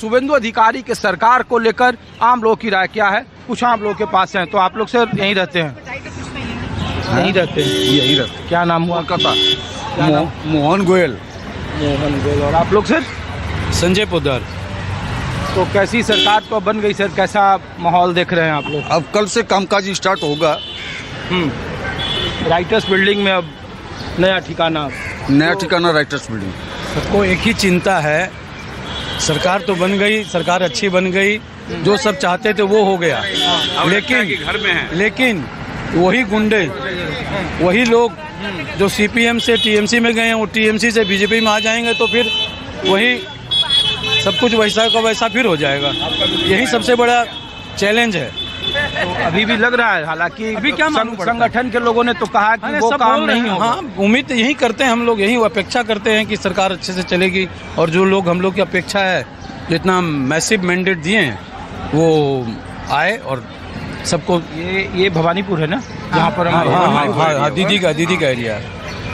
शुभेंदु अधिकारी के सरकार को लेकर आम लोगों की राय क्या है, कुछ आम लोगों के पास हैं। तो आप लोग सर यहीं रहते हैं? यहीं रहते हैं? यहीं रहते। क्या नाम हुआ? कोलकाता। मोहन गोयल। मोहन गोयल। और आप लोग सर? संजय पोद्दार। तो कैसी सरकार तो बन गई सर, कैसा माहौल देख रहे हैं आप लोग? अब कल से कामकाज स्टार्ट होगा। राइटर्स बिल्डिंग में अब नया ठिकाना राइटर्स बिल्डिंग। सबको एक ही चिंता है, सरकार तो बन गई, सरकार अच्छी बन गई, जो सब चाहते थे वो हो गया, लेकिन वही गुंडे, वही लोग जो सीपीएम से टीएमसी में गए हैं, वो टीएमसी से बीजेपी में आ जाएंगे, तो फिर वही सब कुछ वैसा का वैसा फिर हो जाएगा। यही सबसे बड़ा चैलेंज है। तो अभी भी लग रहा है, हालांकि अभी क्या संगठन के लोगों ने तो कहा कि वो काम नहीं होगा। हाँ, उम्मीद यही करते हैं हम लोग, यही अपेक्षा करते हैं कि सरकार अच्छे से चलेगी, और जो लोग हम लोग की अपेक्षा है, जितना मैसिव मैंडेट दिए हैं वो आए और सबको। ये भवानीपुर है ना, जहाँ पर हाँ, दीदी का एरिया है।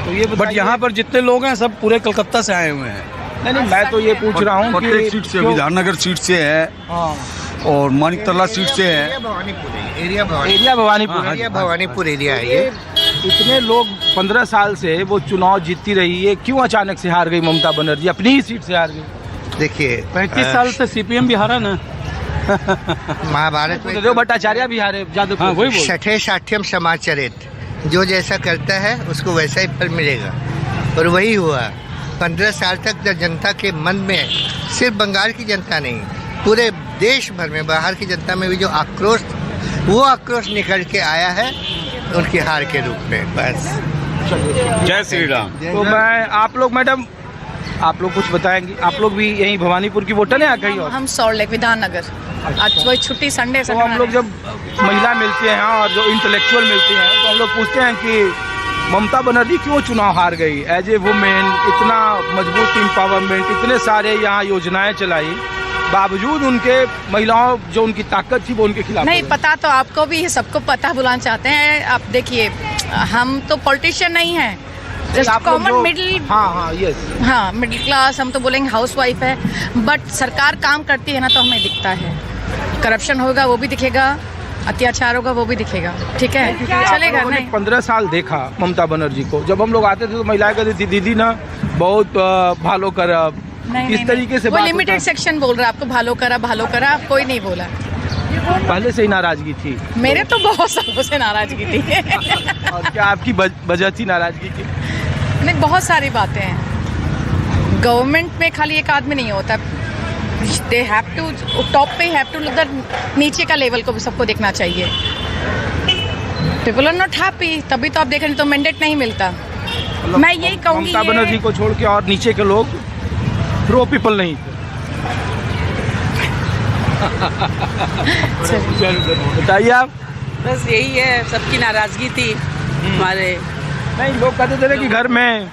तो ये बट यहाँ पर जितने लोग हैं सब पूरे कलकत्ता से आए हुए हैं। नहीं, मैं तो ये पूछ रहा हूँ कि सीट से, विधाननगर सीट से है और मानिकतला सीट से है। एरिया भवानीपुर एरिया है ये। इतने लोग 15 साल से वो चुनाव जीतती रही है, क्यों अचानक से हार गई ममता बनर्जी? अपनी ही सीट से हार गई। देखिए 35 साल से सीपीएम भी हारा ना। महाभारत में देव भट्टाचार्य भी हारे, हाँ, वही छठे साठ्यम समाचरित, जो जैसा करता है उसको वैसा ही फल मिलेगा, और वही हुआ। 15 साल तक जनता के मन में, सिर्फ बंगाल की जनता नहीं, पूरे देश भर में, बाहर की जनता में भी जो आक्रोश, वो आक्रोश निकल के आया है उनकी हार के रूप में। बस जय श्री राम। तो मैं, आप लोग मैडम, आप लोग कुछ बताएंगी? आप लोग भी यहीं भवानीपुर की वोटर हैं या कहीं और? हम सॉल्ट लेक विधाननगर। आज वही छुट्टी संडे तो हम लोग जब महिला मिलते हैं और जो इंटेलेक्चुअल मिलते हैं, तो हम लोग पूछते हैं कि ममता बनर्जी क्यों चुनाव हार गई? एज ए वुमेन, इतना मजबूत एम्पावरमेंट, इतने सारे यहाँ योजनाएं चलाई, बावजूद उनके महिलाओं जो उनकी ताकत थी वो उनके खिलाफ नहीं। पता तो आपको भी, सबको पता बुलाना चाहते हैं। आप देखिए, हम तो पॉलिटिशियन नहीं हैं, जस्ट कॉमन मिडिल। हाँ, मिडिल क्लास, हम तो बोलेंगे हाउस वाइफ है, बट सरकार काम करती है ना, तो हमें दिखता है। करप्शन होगा वो भी दिखेगा, अत्याचार होगा वो भी दिखेगा, ठीक है, चलेगा नहीं। 15 साल देखा ममता बनर्जी को, जब हम लोग आते थे तो महिलाएं कहती थी दीदी ना बहुत भालो करा, इस तरीके से वो लिमिटेड सेक्शन बोल रहा है आपको, भालो करा, कोई नहीं बोला। पहले से ही नाराजगी थी? मेरे तो बहुत सालों से नाराजगी थी। और क्या आपकी वजह थी नाराजगी की? नहीं, बहुत सारी बातें हैं। गवर्नमेंट में खाली एक आदमी नहीं होता, दे हैव टू, टॉप पे हैव टू उधर नीचे का लेवल को भी सबको देखना चाहिए। पीपल आर नॉट हैप्पी, तभी तो आप देख रहे हैं, तो मैंडेट नहीं मिलता। मैं यही कहूँगी, ममता बनर्जी को छोड़ के और नीचे के लोग प्रो पीपल नहीं। बताइए आप। बस यही है, सबकी नाराजगी थी हमारे। नहीं, लोग कहते थे ना कि घर में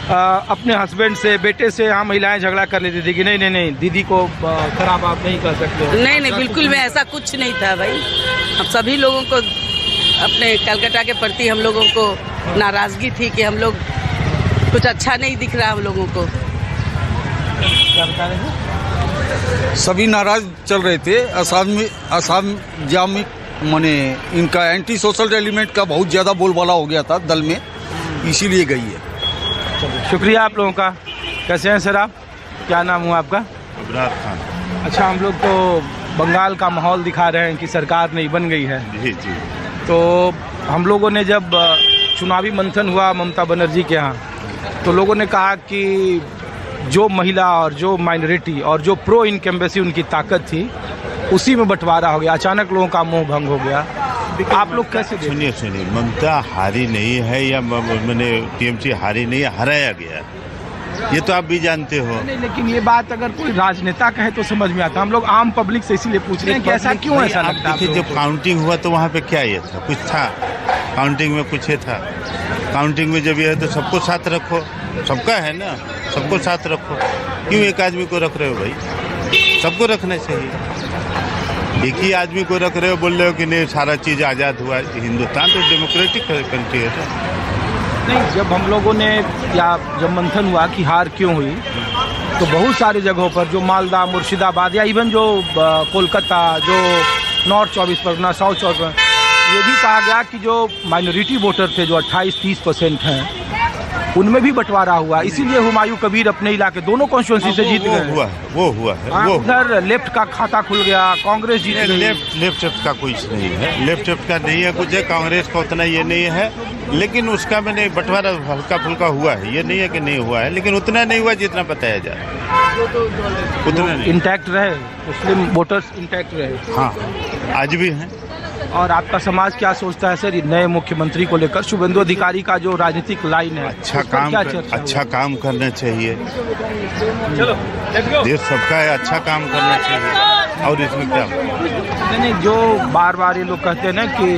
अपने हस्बैंड से, बेटे से यहाँ महिलाएं झगड़ा कर लेती थी कि नहीं दीदी को खराब आप नहीं कर सकते। नहीं, बिल्कुल में ऐसा कुछ नहीं था भाई। हम सभी लोगों को, अपने कलकत्ता के प्रति हम लोगों को नाराजगी थी कि हम लोग कुछ अच्छा नहीं दिख रहा हम लोगों को। क्या बता रहे थे? सभी नाराज चल रहे थे। असामयिक माने इनका एंटी सोशल एलिमेंट का बहुत ज़्यादा बोलबाला हो गया था दल में, इसीलिए गई है। शुक्रिया आप लोगों का। कैसे हैं सर आप? क्या नाम हुआ आपका? अबरार खान। अच्छा, हम लोग तो बंगाल का माहौल दिखा रहे हैं कि सरकार नहीं बन गई है। जी। तो हम लोगों ने जब चुनावी मंथन हुआ ममता बनर्जी के यहाँ, तो लोगों ने कहा कि जो महिला और जो माइनॉरिटी और जो प्रो इनकम्बेंसी उनकी ताकत थी, उसी में बंटवारा हो गया। अचानक लोगों का मोह भंग हो गया। आप लोग कैसे? सुनिए, ममता हारी नहीं है, या मैंने टीएमसी हारी नहीं है, हराया गया, ये तो आप भी जानते हो। नहीं, लेकिन ये बात अगर कोई राजनेता कहे तो समझ में आता। हम लोग आम पब्लिक से इसीलिए पूछ रहे हैं कि ऐसा क्यों ऐसा लगता है? जब काउंटिंग हुआ तो वहाँ पे क्या ये था? कुछ था काउंटिंग में? कुछ ये था काउंटिंग में? जब ये है तो सबको साथ रखो, सबका है ना, सबको साथ रखो। क्यों एक आदमी को रख रहे हो भाई? सबको रखना चाहिए। एक ही आदमी को रख रहे हो, बोल रहे हो कि नहीं सारा चीज़ आज़ाद हुआ। हिंदुस्तान तो डेमोक्रेटिक कंट्री है ना। नहीं, जब हम लोगों ने, या जब मंथन हुआ कि हार क्यों हुई, तो बहुत सारी जगहों पर जो मालदा, मुर्शिदाबाद या इवन जो कोलकाता, जो नॉर्थ 24 परगना, साउथ 24 परगना, ये भी कहा गया कि जो माइनॉरिटी वोटर थे जो 28-30% हैं, उनमें भी बंटवारा हुआ। इसीलिए हुमायूं कबीर अपने इलाके दोनों कॉन्स्टिट्यूंसी से जीत गए। वो हुआ है। उधर लेफ्ट का खाता खुल गया, कांग्रेस जीत गई। लेफ्ट का कुछ नहीं है, लेफ्ट का नहीं है कुछ है, कांग्रेस का उतना ये नहीं है, लेकिन उसका मैंने बंटवारा हल्का फुल्का हुआ है, ये नहीं है कि नहीं हुआ है, लेकिन उतना नहीं हुआ जितना बताया जा रहा है, उतना नहीं। इंटैक्ट रहे, मुस्लिम वोटर्स इंटैक्ट रहे। हाँ, आज भी हैं। और आपका समाज क्या सोचता है सर नए मुख्यमंत्री को लेकर? शुभेंदु अधिकारी का जो राजनीतिक लाइन है, अच्छा काम करना चाहिए। चलो देश सबका है, अच्छा काम करना चाहिए, और इसमें क्या? नहीं, जो बार बार ये लोग कहते हैं ना कि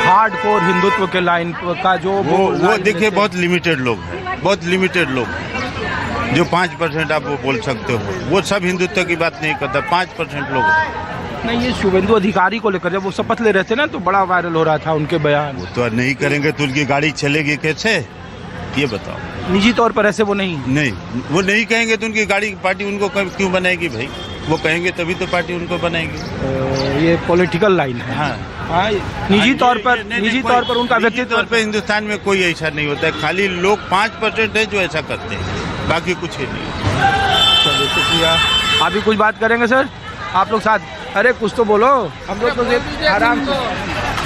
हार्ड कोर हिंदुत्व के लाइन का जो वो देखिए बहुत लिमिटेड लोग हैं, बहुत लिमिटेड लोग हैं। जो 5% आप वो बोल सकते हो, वो सब हिंदुत्व की बात नहीं करता, 5% लोग। नहीं, ये शुभेंदु अधिकारी को लेकर जब वो शपथ ले रहे थे ना, तो बड़ा वायरल हो रहा था उनके बयान। वो तो नहीं करेंगे तो उनकी गाड़ी चलेगी कैसे, ये बताओ। निजी तौर पर ऐसे वो नहीं वो नहीं कहेंगे तो उनकी गाड़ी पार्टी उनको क्यों बनाएगी भाई? वो कहेंगे तभी तो पार्टी उनको बनाएगी। ये पॉलिटिकल लाइन है। हाँ, निजी तौर पर उनका व्यक्तित्व तौर पर हिंदुस्तान में कोई ऐसा नहीं होता है, खाली लोग 5% है जो ऐसा करते हैं, बाकी कुछ ही नहीं। चलिए शुक्रिया। आप भी कुछ बात करेंगे सर? आप लोग साथ, अरे कुछ तो बोलो, हम लोग तो आराम से।